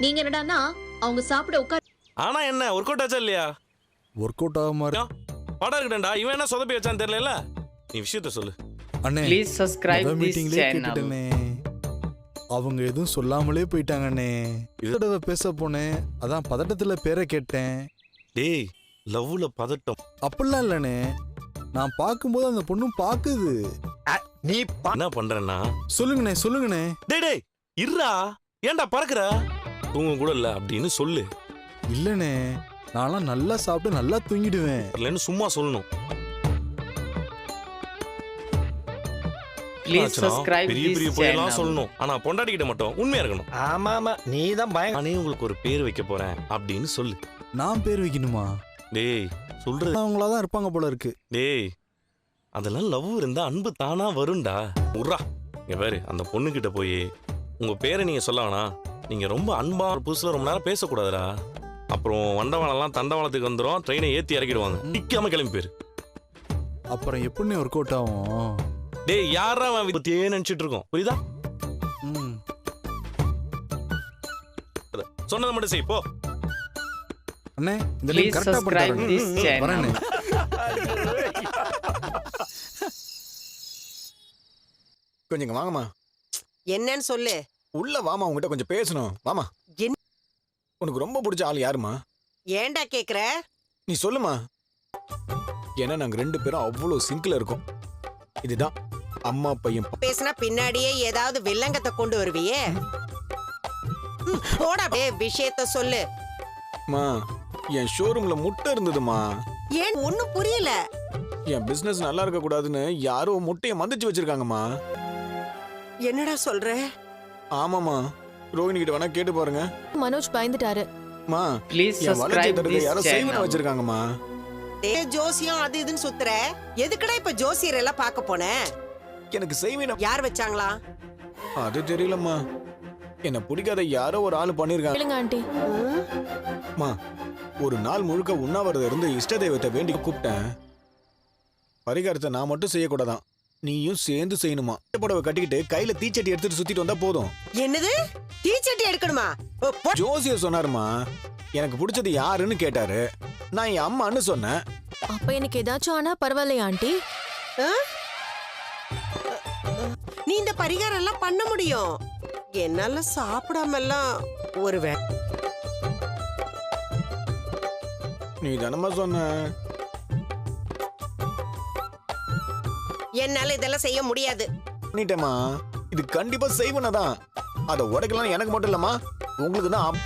நீங்க என்னடான்னா அவங்க சாப்பிட உட்கார். ஆனா என்ன ஒர்க் அவுட் ஆச்சா இல்லையா? ஒர்க் அவுட் ஆக மாதிரி படம் இருக்கட்டா. இவன் என்ன சொதப்பி வச்சான்னு தெரியல. நீ விஷயத்த சொல்லு. அண்ணே ப்ளீஸ் சப்ஸ்கிரைப் திஸ் மீட்டிங்லயே சேனல். கேட்டுட்டேனே. அவங்க எதுவும் சொல்லாமலே போயிட்டாங்கண்ணே. இதோட பேச போனேன், அதான் பதட்டத்துல பேரை கேட்டேன். டேய் லவ்ல பதட்டம் அப்படிலாம் இல்லண்ணே, நான் பார்க்கும்போது அந்த பொண்ணும் பாக்குது. நீ என்ன பண்றேன்னா? சொல்லுங்கண்ணே சொல்லுங்கண்ணே. டேய் டேய் இருடா, ஏன்டா பறக்குற? தூங்க கூட இல்ல அப்படின்னு சொல்லு. இல்லண்ணே, நான்லாம் நல்லா சாப்பிட்டு நல்லா தூங்கிடுவேன். இல்லைன்னு சும்மா சொல்லணும். ப்ளீஸ் சப்ஸ்கிரைப் பெரிய பெரிய திஸ் பொய்யெல்லாம் சேனல். சொல்லணும். ஆனா பொண்டாட்டிக்கிட்ட மட்டும் உண்மையா இருக்கணும். ஆமா ஆமா நீ தான் பயம். நானே உங்களுக்கு ஒரு பேர் வைக்க போறேன் அப்படின்னு சொல்லு. நான் பேர் வைக்கணுமா? டேய் சொல்றது. அவங்களா தான் இருப்பாங்க போல இருக்கு. டேய் அதெல்லாம் லவ் இருந்தா அன்பு தானா வரும்டா. உர்ரா இங்க பாரு, அந்த பொண்ணு கிட்ட போய் உங்க பேரை நீங்க சொல்ல வேணாம், நீங்க ரொம்ப அன்பா புதுசுல ரொம்ப நேரம் பேசக்கூடாதுடா. அப்புறம் வண்டவாளம்லாம் தண்டவாளத்துக்கு வந்துடும், ட்ரெயினை ஏத்தி இறக்கிடுவாங்க. நிக்காம கிளம்பி போயிரு. அப்புறம் எப்படி ஒர்க் அவுட் ஆகும்? டேய் யாரா அவன் பத்தியே நினைச்சிட்டு இருக்கோம், புரியுதா? ம். சொன்னதை மட்டும் செய் போ. அண்ணே இந்த ப்ளீஸ் கரெக்டா சப்ஸ்கிரைப் பண்ணிட்டாங்க. This channel. வரேண்ணே. கொஞ்சம் வாங்கம்மா. என்னன்னு சொல்லு. உள்ள வாமா, உங்ககிட்ட கொஞ்சம் பேசணும். வாமா. என்ன? உனக்கு ரொம்ப பிடிச்ச ஆள் யாருமா? ஏன்டா கேக்குற? நீ சொல்லுமா. ஏன்னா நாங்க 2 பேரும் அவ்வளவு சிங்க்ல இருக்கோம். இதுதான் அம்மா பையன். பேசினா பின்னாடியே ஏதாவது வில்லங்கத்தை கொண்டு வருவியே. போடா விஷயத்த சொல்லு. மா, என் ஷோரூம்ல முட்டை இருந்ததுமா. ஏன் ஒண்ணும் புரியல. என் பிசினஸ் நல்லா இருக்க கூடாதுன்னு யாரோ முட்டையை மந்திச்சு வச்சிருக்காங்கம்மா. என்னடா சொல்ற? ஆமாமா, ரோஹிணி கிட்ட வேணா கேட்டு பாருங்க. மனோஜ் பயந்துட்டாரு. மா, ப்ளீஸ் என் வளர்ச்சி சப்ஸ்கிரைப் தடுக்க திஸ் யாரோ செய்வன சேனல். வச்சிருக்காங்கம்மா. ஜோசியம் அது இதுன்னு சுத்துற. எதுக்குடா இப்ப ஜோசியர் எல்லாம் பார்க்க போன? எனக்கு செய்வன யார் வச்சாங்களா? அது தெரியலம்மா. என்ன பிடிக்காத யாரோ ஒரு ஆளு பண்ணிருக்காங்க. கேளுங்க ஆண்டி. அம்மா, ஒரு நாள் முழுக்க உண்ணாவிரதம் இருந்து இஷ்ட தெய்வத்தை வேண்டி கூப்பிட்டேன். பரிகாரத்தை நான் மட்டும் செய்யக்கூடாதான், நீயும் சேர்ந்து செய்யணுமா. புடவை கட்டிக்கிட்டு கையில தீச்சட்டி எடுத்துட்டு சுத்திட்டு வந்தா போதும். என்னது? தீச்சட்டி எடுக்கணுமா? ஜோசியர் சொன்னாருமா. எனக்கு பிடிச்சது யாருன்னு கேட்டாரு. நான் என் அம்மான்னு சொன்னேன். அப்ப எனக்கு ஏதாச்சும் ஆனா பரவாயில்லையா ஆண்டி? நீ இந்த பரிகாரம் எல்லாம் பண்ண முடியும். என்னால சாப்பிடாம எல்லாம் ஒரு நீ தானம்மா சொன்ன. என்னால இதெல்லாம் செய்ய முடியாது. பண்ணிட்டேம்மா, இது கண்டிப்பா செய்வனதான். அதை உடைக்கலாம் எனக்கு மட்டும் இல்லம்மா, உங்களுக்கு தான்.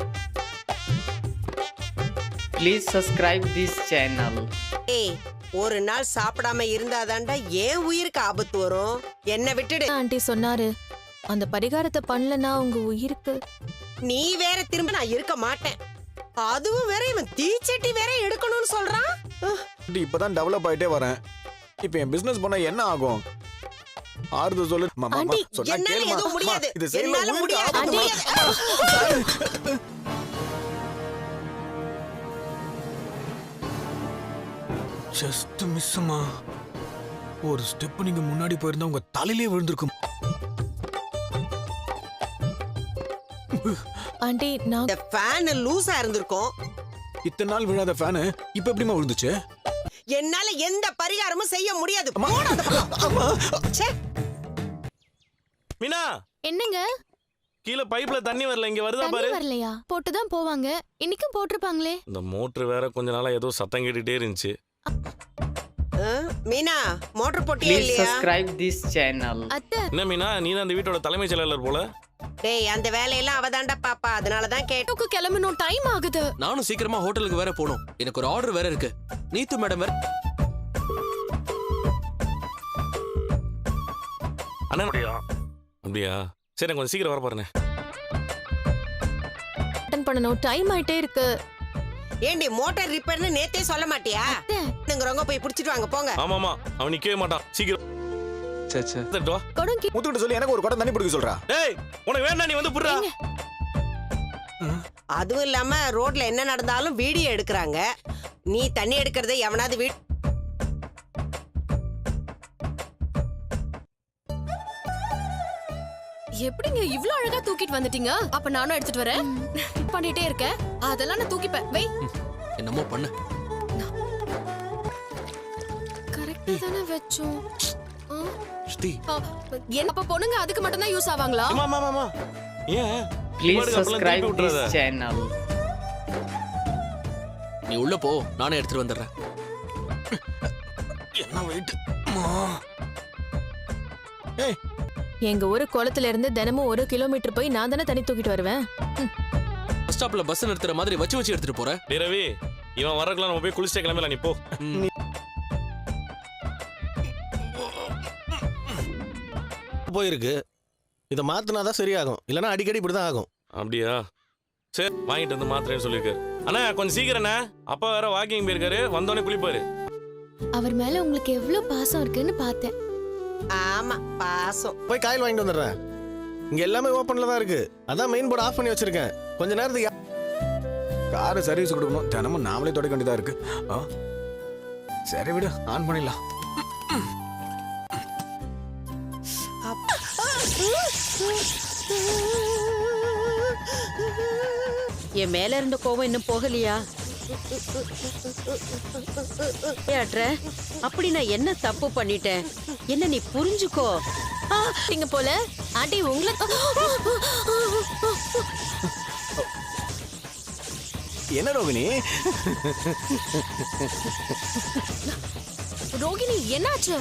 Please subscribe this channel. ஏய், ஒரு நாள் சாப்பிடாம இருந்தாதாண்டா ஏன் உயிருக்கு ஆபத்து வரும். என்ன விட்டுடு. ஆண்டி சொன்னாரு, அந்த பரிகாரத்தை பண்ணலனா உங்க உயிருக்கு. நீ வேற திரும்ப நான் இருக்க மாட்டேன். அதுவும் வேற இவன் தீச்சட்டி வேற எடுக்கணும்னு சொல்றான். இப்பதான் டெவலப் ஆயிட்டே வரேன். இப்ப என் பிசினஸ் பண்ண என்ன ஆகும்? ஆறுதல் சொல்லு. ஆண்டி, என்னால எதுவும் முடியாது. என்னால முடியாது. Just Mishma. ஒரு ஸ்டெப் நீங்க முன்னாடி போயிருந்தா உங்க தலையிலே விழுந்திருக்கும். ஆண்டி நான் இந்த ஃபேன் லூசா இருந்திருக்கும். இத்தனை நாள் விழாத ஃபேன் இப்ப எப்படிமா விழுந்துச்சு? என்னால எந்த பரிகாரமும் செய்ய முடியாது. போடா அந்த பக்கம். ச்சே. மீனா என்னங்க கீழே பைப்ல தண்ணி வரல, இங்க வருதா பாரு. வரலையா? போட்டுதான் போவாங்க. இன்னைக்கும் போட்டிருப்பாங்களே. இந்த மோட்டர் வேற கொஞ்ச நாளா ஏதோ சத்தம் கேட்டுட்டே இருந்துச்சு. மீனா, மோட்டர் போட்டியா ப்ளீஸ் இல்லையா? Subscribe this channel. அத்தை என்ன மீனா, நீ தான் அந்த வீட்டோட தலைமைச் செயலாளர் போல. டேய், அந்த வேலையெல்லாம் அவதாண்டா பாப்பா. அதனாலதான் கேட்டோம். கிளம்பணும், டைம் ஆகுது. நானும் சீக்கிரமா ஹோட்டலுக்கு வேற போகணும். எனக்கு ஒரு ஆர்டர் வேற இருக்கு. நீத்து மேடம் வேற. அண்ணா அப்படியா? சரி நான் கொஞ்சம் சீக்கிரம் வர பாருங்க. அட்டன் பண்ணணும், டைம் ஆயிட்டே இருக்கு. ஏண்டி மோட்டார் ரிப்பேர்னு நேத்தே சொல்ல மாட்டியா? நீங்க போய் புடிச்சிட்டு வாங்க போங்க. ஆமாமா, அவன் நிக்கவே மாட்டான். சீக்கிரம் எடுத்துட்டு வா. முத்துக்கிட்ட சொல்லி எனக்கு ஒரு குடம் தண்ணி பிடிக்க சொல்றா. டேய் உனக்கு வேணா நீ வந்து புடுறா. அதுவும் இல்லாம ரோட்ல என்ன நடந்தாலும் வீடியோ எடுக்கறாங்க. நீ தண்ணி எடுக்கிறதை எவனாவது எப்படிங்க இவ்ளோ அழகா தூக்கிட்டு வந்துட்டீங்க? அப்ப நானும் எடுத்துட்டு வரேன். பண்ணிட்டே இருக்கேன். அதெல்லாம் நான் தூக்கிப்பேன். வை. என்னமோ பண்ணு. கரெக்ட்டா தானே வெச்சோம். ஸ்ரீ என்ன அப்ப பொண்ணுங்க அதுக்கு மட்டும் தான் யூஸ் ஆவாங்களா? மாமா ஏன் Please பாருங்க, அப்பெல்லாம் subscribe திருப்பி this விட்டுறாத. channel. நீ உள்ள போ, நானே எடுத்துட்டு வந்துடுறேன். என்ன வெயிட் எங்க ஊரு குளத்துல இருந்து தினமும் 1 கிலோமீட்டர் போய் நான் தானே தண்ணி தூக்கிட்டு வருவேன். பஸ் ஸ்டாப்ல பஸ் நிறுத்துற மாதிரி வச்சு எடுத்துட்டு போற. டேய் ரவி, இவன் வரக்குள்ள நம்ம போய் குளிச்சிட்டு கிளம்பலாம். நீ போ. போயிருக்கு. இதை மாத்தினாதான் சரியாகும், இல்லைன்னா அடிக்கடி இப்படிதான் ஆகும். அப்படியா? சரி, வாங்கிட்டு வந்து மாத்திரேன்னு சொல்லியிருக்காரு. அண்ணா கொஞ்சம் சீக்கிரண்ணா, அப்பா வேற வாக்கிங் போயிருக்காரு, வந்தோடனே குளிப்பாரு. அவர் மேல உங்களுக்கு எவ்வளவு பாசம் இருக்குன்னு பார்த்தேன். ஆமா பாசம். போய் காயில் வாங்கிட்டு வந்துடுறேன். இங்க எல்லாமே ஓப்பன்ல தான் இருக்கு. அதான் மெயின் போர்டு ஆஃப் பண்ணி வச்சிருக்கேன். கொஞ்ச நேரத்துக்கு காரை சர்வீஸ் கொடுக்கணும், தினமும் நாமளே தொடக்க வேண்டியதா இருக்கு. சரி விடு, ஆன் பண்ணிடலாம். என் மேல இருந்த கோவம் இன்னும் போகலையா? அப்படி நான் என்ன தப்பு பண்ணிட்டேன்? என்ன நீ புரிஞ்சுக்கோ. நீங்க போல ஆண்டி உங்களை என்ன ரோகிணி? ரோகிணி என்னாச்சு?